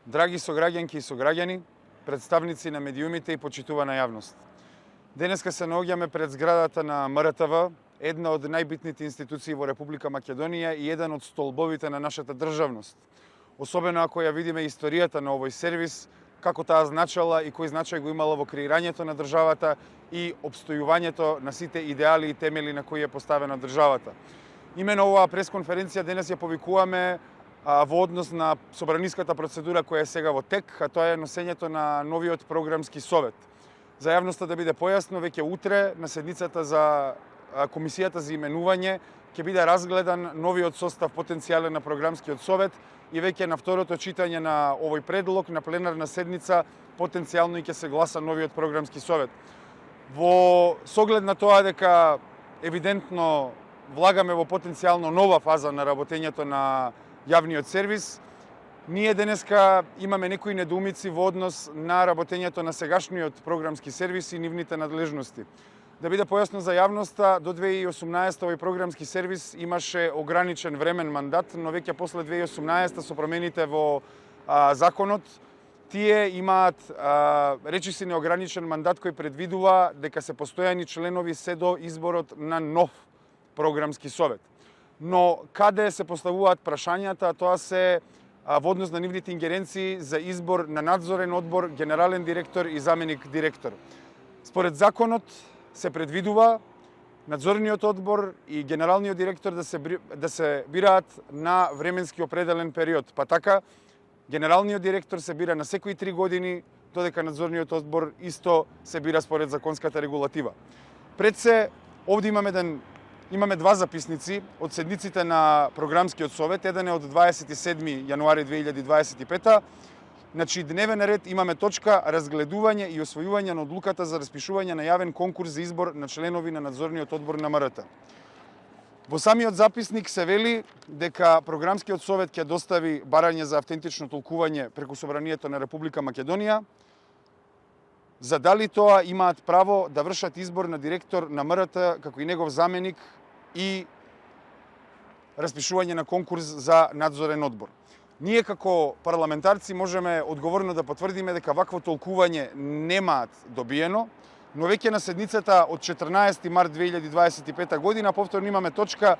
Драги сограѓанки и сограѓани, представници на медиумите и почитувана јавност. Денеска се наоѓаме пред зградата на МРТВ, една од најбитните институции во Република Македонија и еден од столбовите на нашата државност. Особено ако ја видиме историјата на овој сервис, како таа значала и кој значај го имала во креирањето на државата и обстојувањето на сите идеали и темели на кои е поставена државата. Имено оваа пресконференција денес ја повикуваме во однос на собраниската процедура која е сега во тек, а тоа е носењето на новиот програмски совет. За јавноста да биде појасно, веќе утре на седницата за Комисијата за именување ќе биде разгледан новиот состав потенцијален на програмскиот совет и веќе на второто читање на овој предлог на пленарна седница потенцијално и ќе се гласа новиот програмски совет. Во соглед на тоа дека евидентно влагаме во потенцијално нова фаза на работењето на јавниот сервис, ние денеска имаме некои недоумици во однос на работењето на сегашниот програмски сервис и нивните надлежности. Да биде појасно за јавноста, до 2018 овој програмски сервис имаше ограничен времен мандат, но веќе после 2018 со промените во законот, тие имаат речиси неограничен мандат кој предвидува дека се постојани членови се до изборот на нов програмски совет. Но каде се поставуваат прашањата, тоа се во однос на нивните ингеренции за избор на надзорен одбор, генерален директор и заменик директор. Според законот се предвидува надзорниот одбор и генералниот директор да се бираат на временски определен период. Па така, генералниот директор се бира на секои 3 години, додека надзорниот одбор исто се бира според законската регулатива. Пред се, овде имаме два записници од седниците на програмскиот совет, еден е од 27 јануари 2025. Значи, дневен ред имаме точка разгледување и освојување на одлуката за распишување на јавен конкурс за избор на членови на надзорниот одбор на МРТ. Во самиот записник се вели дека програмскиот совет ќе достави барање за автентично толкување преку Собранието на Република Македонија, за дали тоа имаат право да вршат избор на директор на МРТ како и негов заменик и распишување на конкурс за надзорен одбор. Ние како парламентарци можеме одговорно да потврдиме дека вакво толкување немаат добиено, но веќе на седницата од 14 март 2025 година повторно имаме точка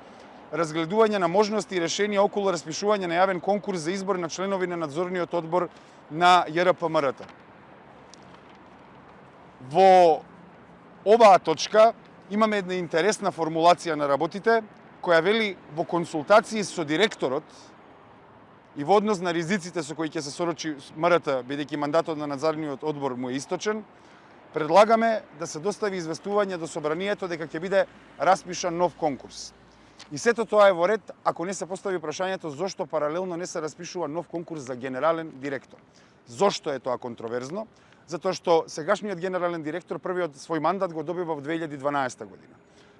разгледување на можности и решенија околу распишување на јавен конкурс за избор на членови на надзорниот одбор на ЈРП-МРТ. Во оваа точка имаме една интересна формулација на работите, која вели во консултации со директорот и во однос на ризиците со кои ќе се сорочи МРТ, бидејќи мандатот на надзорниот одбор му е источен, предлагаме да се достави известување до Собранието дека ќе биде распишан нов конкурс. И сето тоа е во ред ако не се постави прашањето зошто паралелно не се распишува нов конкурс за генерален директор. Зошто е тоа контроверзно? Затоа што сегашниот генерален директор првиот свој мандат го добива во 2012 година.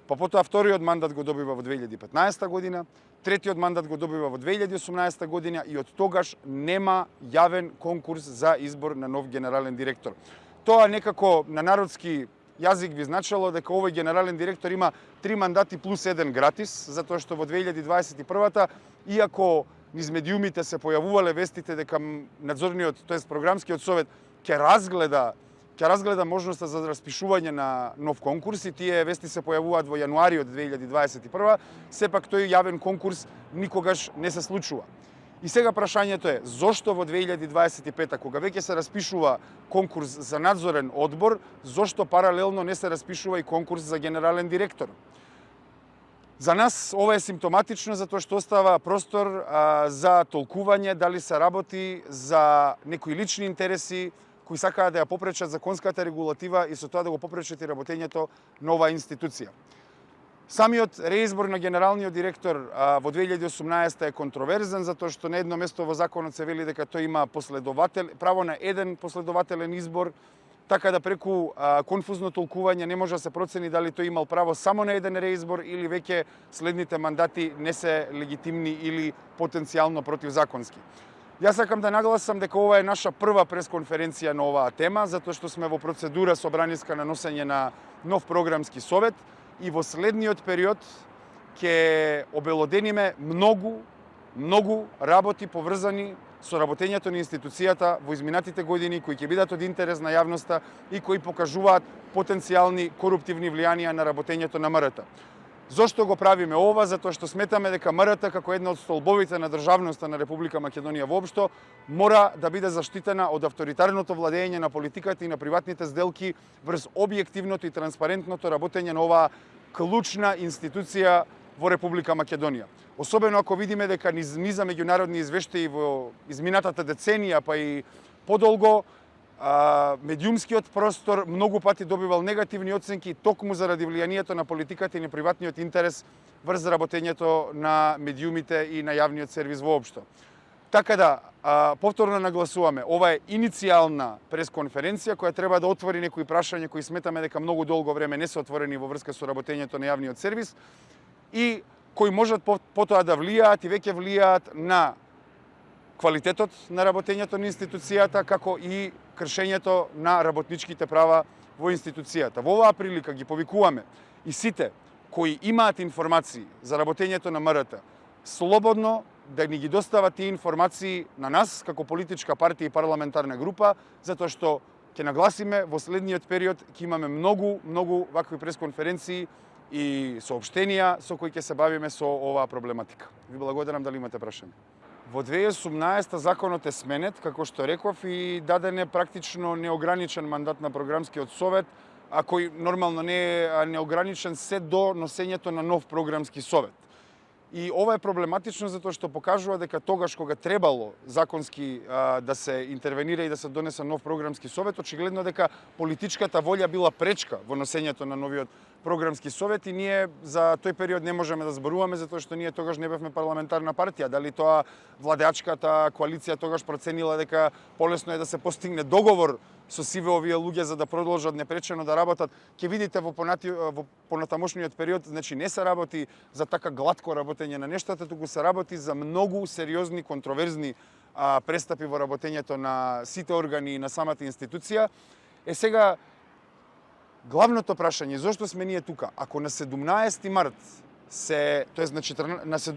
Па потоа вториот мандат го добива во 2015 година, третиот мандат го добива во 2018 година и од тогаш нема јавен конкурс за избор на нов генерален директор. Тоа некако на народски јазик би значело дека овој генерален директор има 3 мандати плюс 1 гратис, затоа што во 2021-та, иако низ медиумите се појавувале вестите дека надзорниот, тоест програмскиот совет ќе разгледа можноста за распишување на нов конкурс и тие вести се појавуваат во јануари од 2021, сепак тој јавен конкурс никогаш не се случува. И сега прашањето е зошто во 2025, кога веќе се распишува конкурс за надзорен одбор, зошто паралелно не се распишува и конкурс за генерален директор? За нас ова е симптоматично затоа што остава простор за толкување дали се работи за некои лични интереси кои сакаат да ја попречат законската регулатива и со тоа да го попречат и работењето на оваа институција. Самиот реизбор на генералниот директор во 2018 е контроверзен затоа што на едно место во законот се вели дека тој има право на еден последователен избор, така да преку конфузно толкување не може да се процени дали тој имал право само на еден реизбор или веќе следните мандати не се легитимни или потенцијално противзаконски. Јас сакам да нагласам дека ова е наша прва пресконференција на оваа тема, затоа што сме во процедура собраниска на носење на нов програмски совет и во следниот период ќе обелодениме многу работи поврзани со работењето на институцијата во изминатите години, кои ќе бидат од интерес на јавноста и кои покажуваат потенцијални коруптивни влијанија на работењето на МРТ. Зошто го правиме ова? Затоа што сметаме дека МРТ како една од столбовите на државноста на Република Македонија воопшто мора да биде заштитена од авторитарното владење на политиката и на приватните сделки врз објективното и транспарентното работење на оваа клучна институција во Република Македонија. Особено ако видиме дека низа меѓународни извештаи во изминатата деценија, па и подолго, медиумскиот простор многу пати добивал негативни оценки токму заради влијанието на политиката и на приватниот интерес врз работењето на медиумите и на јавниот сервис воопшто. Така да, повторно нагласуваме, ова е иницијална пресконференција која треба да отвори некои прашања кои сметаме дека многу долго време не се отворени во врска со работењето на јавниот сервис и кои можат потоа да влијаат и веќе влијаат на квалитетот на работењето на институцијата, како и кршењето на работничките права во институцијата. Во оваа прилика ги повикуваме и сите кои имаат информации за работењето на МРТ, слободно да ни ги достават тие информации на нас, како политичка партија и парламентарна група, затоа што ќе нагласиме во следниот период ќе имаме многу вакви пресконференции и соопштенија со кои ќе се бавиме со оваа проблематика. Ви благодарам, дали имате прашање. Во 2018 законот е сменет, како што реков, и даден е практично неограничен мандат на програмскиот совет, а кој нормално не е неограничен се до носењето на нов програмски совет. И ова е проблематично затоа што покажува дека тогаш кога требало законски да се интервенира и да се донесе нов програмски совет, очигледно дека политичката волја била пречка во носењето на новиот програмски совет и ние за тој период не можеме да зборуваме затоа што ние тогаш не бевме парламентарна партија. Дали тоа владеачката коалиција тогаш проценила дека полесно е да се постигне договор со сиве овие луѓе за да продолжат непречено да работат. Ќе видите во понатамошниот период, значи не се работи за така глатко работење на нештата, туку се работи за многу сериозни, контроверзни престапи во работењето на сите органи и на самата институција. Сега, главното прашање, зошто сме ние тука? Ако на 17 март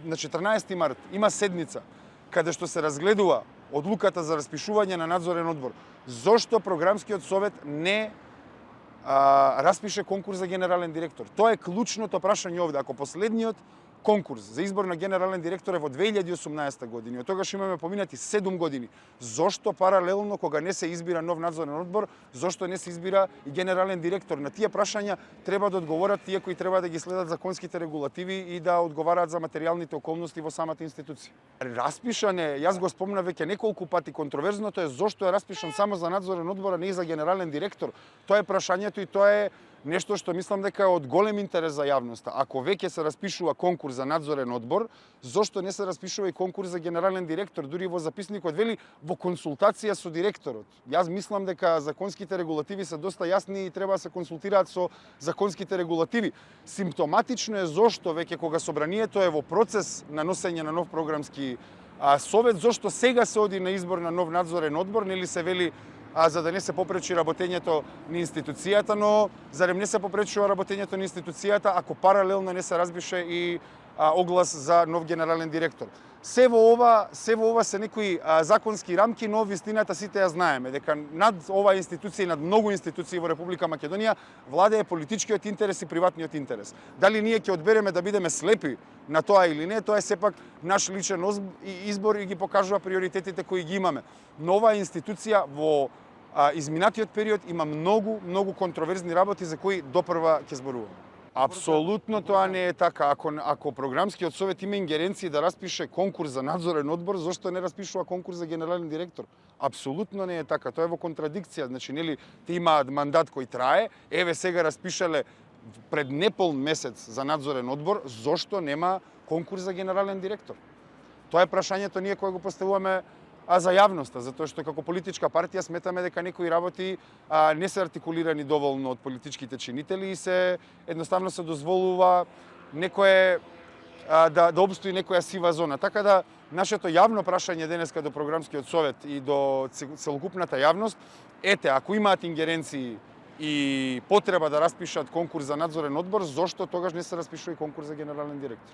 на 14 март има седница каде што се разгледува одлуката за распишување на надзорен одбор, зошто програмскиот совет не распише конкурс за генерален директор? Тоа е клучното прашање овде. Ако последниот конкурс за избор на генерален директор е во 2018 година, од тогаш имаме поминати 7 години, зошто паралелно кога не се избира нов надзорен одбор, зошто не се избира и генерален директор? На тие прашања треба да одговорат тие кои треба да ги следат законските регулативи и да одговараат за материјалните околности во самата институција. Распишане, јас го спомнав веќе неколку пати, контроверзното е зошто е распишан само за надзорен одбор, а не и за генерален директор. Тоа е прашањето и тоа е нешто што мислам дека е од голем интерес за јавноста. Ако веќе се распишува конкурс за надзорен одбор, зошто не се распишува и конкурс за генерален директор? Дури во записникот вели во консултација со директорот. Јас мислам дека законските регулативи се доста јасни и треба да се консултираат со законските регулативи. Симптоматично е зошто веќе кога собранието е во процес на носење на нов програмски совет, зошто сега се оди на избор на нов надзорен одбор, нели се вели за да не се попречи работењето на институцијата, но зарем не се попречува работењето на институцијата ако паралелно не се разбише и оглас за нов генерален директор. Се во ова се некои законски рамки, но вистината сите ја знаеме, дека над оваа институција и над многу институции во Република Македонија владее политичкиот интерес и приватниот интерес. Дали ние ќе одбереме да бидеме слепи на тоа или не, тоа е сепак наш личен избор и ги покажува приоритетите кои ги имаме. Но оваа институција во изминатиот период има многу контроверзни работи за кои допрва ќе зборуваме. Апсолутно тоа не е така. Ако програмскиот совет има ингеренции да распише конкурс за надзорен одбор, зошто не распишува конкурс за генерален директор? Апсолутно не е така. Тоа е во контрадикција. Значи, нели, те имаат мандат кој трае, еве сега распишале пред неполн месец за надзорен одбор, зошто нема конкурс за генерален директор? Тоа е прашањето ние кое го поставуваме за јавноста, затоа што како политичка партија сметаме дека некои работи не се артикулирани доволно од политичките чинители и се едноставно се дозволува некое да обстои некоја сива зона. Така да нашето јавно прашање денеска до програмскиот совет и до целокупната јавност, ако имаат ингеренции и потреба да распишат конкурс за надзорен одбор, зошто тогаш не се распишува и конкурс за генерален директор?